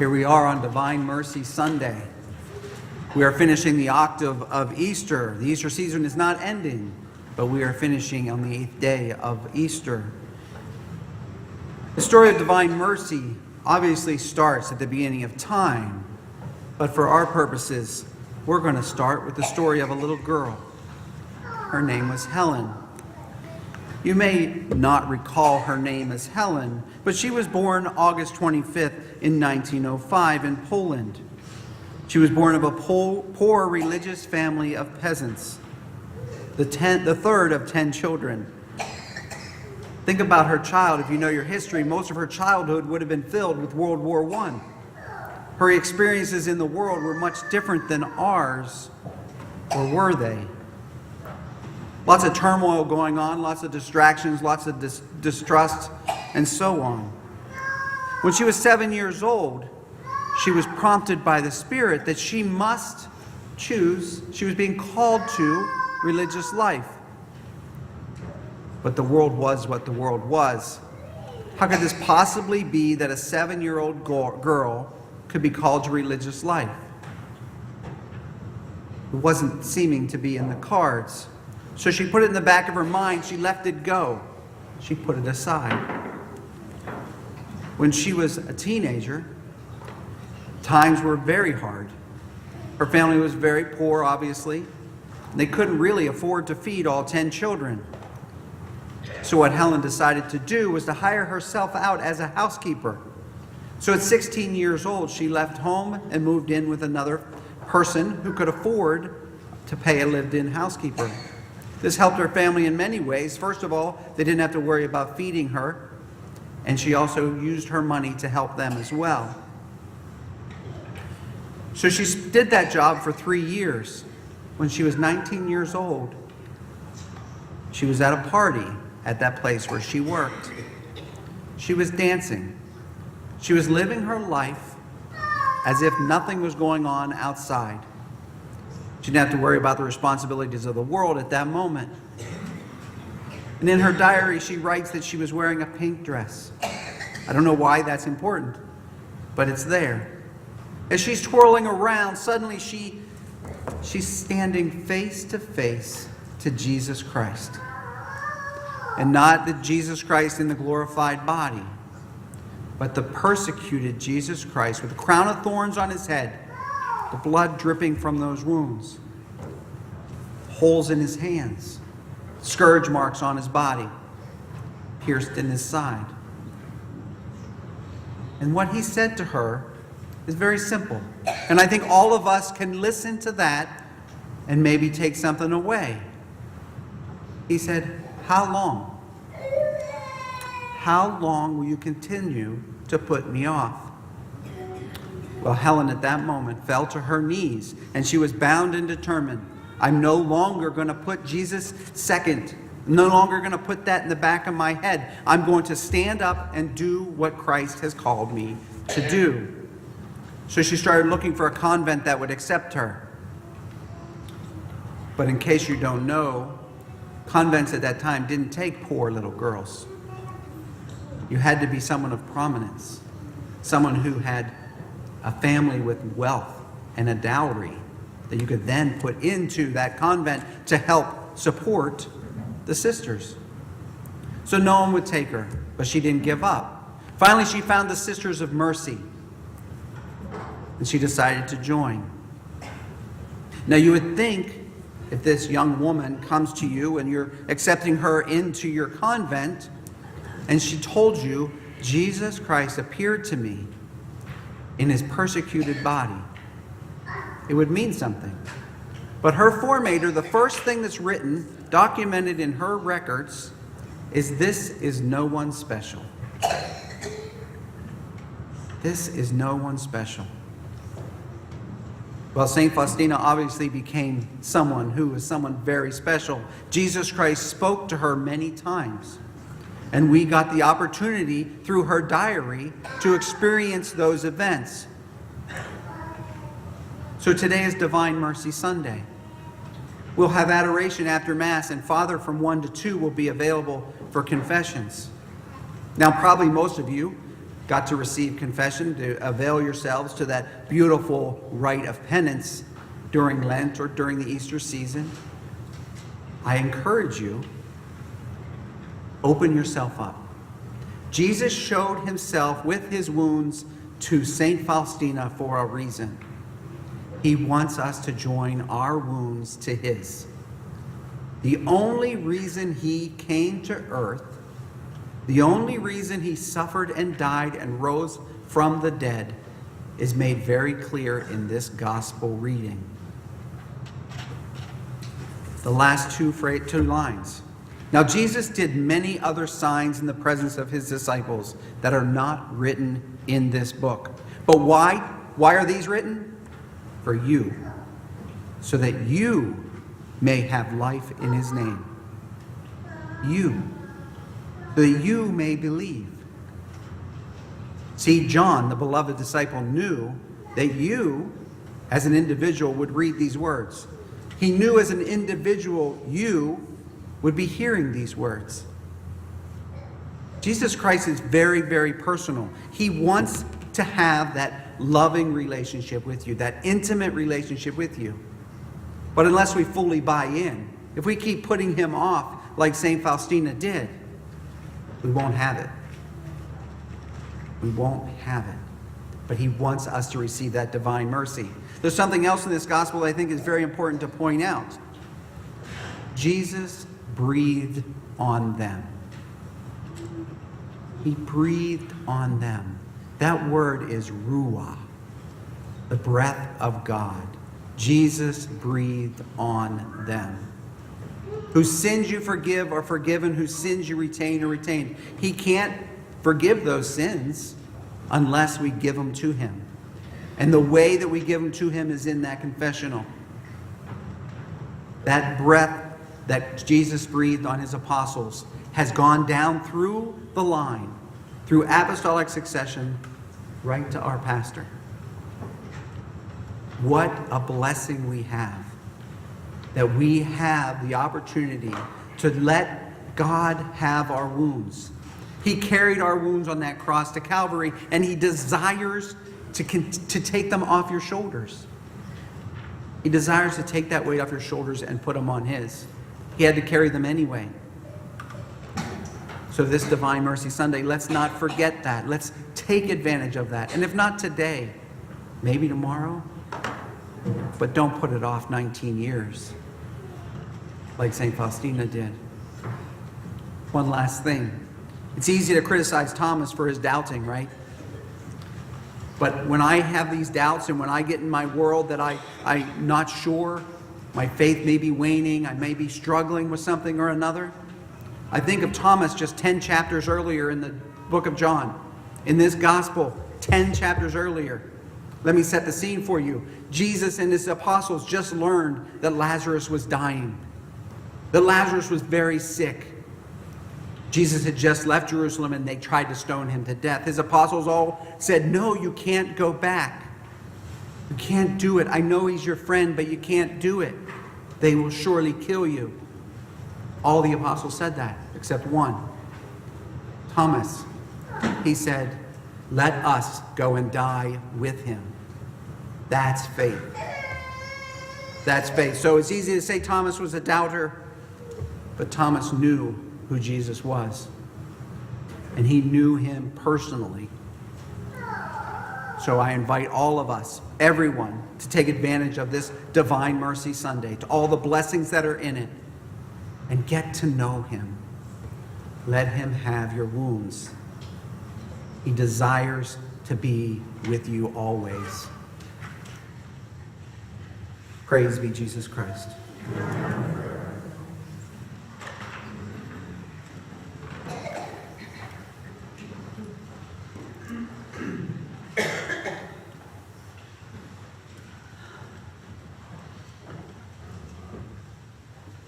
Here we are on Divine Mercy Sunday. We are finishing the octave of Easter. The Easter season is not ending, but we are finishing on the 8th day of Easter. The story of Divine Mercy obviously starts at the beginning of time, but for our purposes, we're going to start with the story of a little girl. Her name was Helen. You may not recall her name as Helen, but she was born August 25th in 1905 in Poland. She was born of a poor religious family of peasants, the third of 10 children. Think about her child. If you know your history, most of her childhood would have been filled with World War I. Her experiences in the world were much different than ours, or were they? Lots of turmoil going on, lots of distractions, lots of distrust, and so on. When she was 7 years old, she was prompted by the Spirit that she must choose. She was being called to religious life. But the world was what the world was. How could this possibly be that a 7-year-old girl could be called to religious life? It wasn't seeming to be in the cards. So she put it in the back of her mind. She let it go. She put it aside. When she was a teenager, times were very hard. Her family was very poor, obviously. They couldn't really afford to feed all 10 children. So what Helen decided to do was to hire herself out as a housekeeper. So at 16 years old, she left home and moved in with another person who could afford to pay a lived-in housekeeper. This helped her family in many ways. First of all, they didn't have to worry about feeding her, and she also used her money to help them as well. So she did that job for 3 years. When she was 19 years old, she was at a party at that place where she worked. She was dancing. She was living her life as if nothing was going on outside. She didn't have to worry about the responsibilities of the world at that moment. And in her diary, she writes that she was wearing a pink dress. I don't know why that's important, but it's there. As she's twirling around, suddenly she's standing face to face to Jesus Christ. And not the Jesus Christ in the glorified body, but the persecuted Jesus Christ with a crown of thorns on his head, the blood dripping from those wounds, holes in his hands, scourge marks on his body, pierced in his side. And what he said to her is very simple. And I think all of us can listen to that and maybe take something away. He said, "How long? How long will you continue to put me off?" Well, Helen at that moment fell to her knees, and she was bound and determined. I'm no longer going to put Jesus second. I'm no longer going to put that in the back of my head. I'm going to stand up and do what Christ has called me to do. So she started looking for a convent that would accept her. But in case you don't know, convents at that time didn't take poor little girls. You had to be someone of prominence, someone who had a family with wealth and a dowry that you could then put into that convent to help support the sisters. So no one would take her, but she didn't give up. Finally, she found the Sisters of Mercy, and she decided to join. Now, you would think if this young woman comes to you and you're accepting her into your convent, and she told you, Jesus Christ appeared to me in his persecuted body, it would mean something. But her formator, the first thing that's written, documented in her records, is this is no one special. This is no one special. Well, St. Faustina obviously became someone who was someone very special. Jesus Christ spoke to her many times. And we got the opportunity through her diary to experience those events. So today is Divine Mercy Sunday. We'll have adoration after Mass, and Father from 1 to 2 will be available for confessions. Now, probably most of you got to receive confession, to avail yourselves to that beautiful rite of penance during Lent or during the Easter season, I encourage you, open yourself up. Jesus showed himself with his wounds to St. Faustina for a reason. He wants us to join our wounds to his. The only reason he came to earth, the only reason he suffered and died and rose from the dead, is made very clear in this gospel reading. The last two lines. Now Jesus did many other signs in the presence of his disciples that are not written in this book. But why? Why are these written? For you, so that you may have life in his name. You, so that you may believe. See, John, the beloved disciple, knew that you, as an individual, would read these words. He knew as an individual, you would be hearing these words. Jesus Christ is very, very personal. He wants to have that loving relationship with you, that intimate relationship with you. But unless we fully buy in, if we keep putting him off like St. Faustina did, we won't have it. We won't have it. But he wants us to receive that divine mercy. There's something else in this gospel I think is very important to point out. Jesus breathed on them. He breathed on them. That word is ruah, the breath of God. Jesus breathed on them. Whose sins you forgive are forgiven, whose sins you retain are retained. He can't forgive those sins unless we give them to him. And the way that we give them to him is in that confessional. That breath that Jesus breathed on his apostles has gone down through the line, through apostolic succession, right to our pastor. What a blessing we have, that we have the opportunity to let God have our wounds. He carried our wounds on that cross to Calvary, and he desires to take them off your shoulders. He desires to take that weight off your shoulders and put them on his. He had to carry them anyway. So this Divine Mercy Sunday, let's not forget that. Let's take advantage of that. And if not today, maybe tomorrow. But don't put it off 19 years like St. Faustina did. One last thing. It's easy to criticize Thomas for his doubting, right? But when I have these doubts and when I get in my world that I'm not sure, my faith may be waning, I may be struggling with something or another, I think of Thomas just 10 chapters earlier in the book of John. In this gospel, 10 chapters earlier. Let me set the scene for you. Jesus and his apostles just learned that Lazarus was dying. That Lazarus was very sick. Jesus had just left Jerusalem and they tried to stone him to death. His apostles all said, "No, you can't go back. You can't do it. I know he's your friend, but you can't do it. They will surely kill you." All the apostles said that, except one. Thomas, he said, "Let us go and die with him." That's faith. That's faith. So it's easy to say Thomas was a doubter, but Thomas knew who Jesus was. And he knew him personally. So I invite all of us, everyone, to take advantage of this Divine Mercy Sunday, to all the blessings that are in it, and get to know him. Let him have your wounds. He desires to be with you always. Praise be Jesus Christ.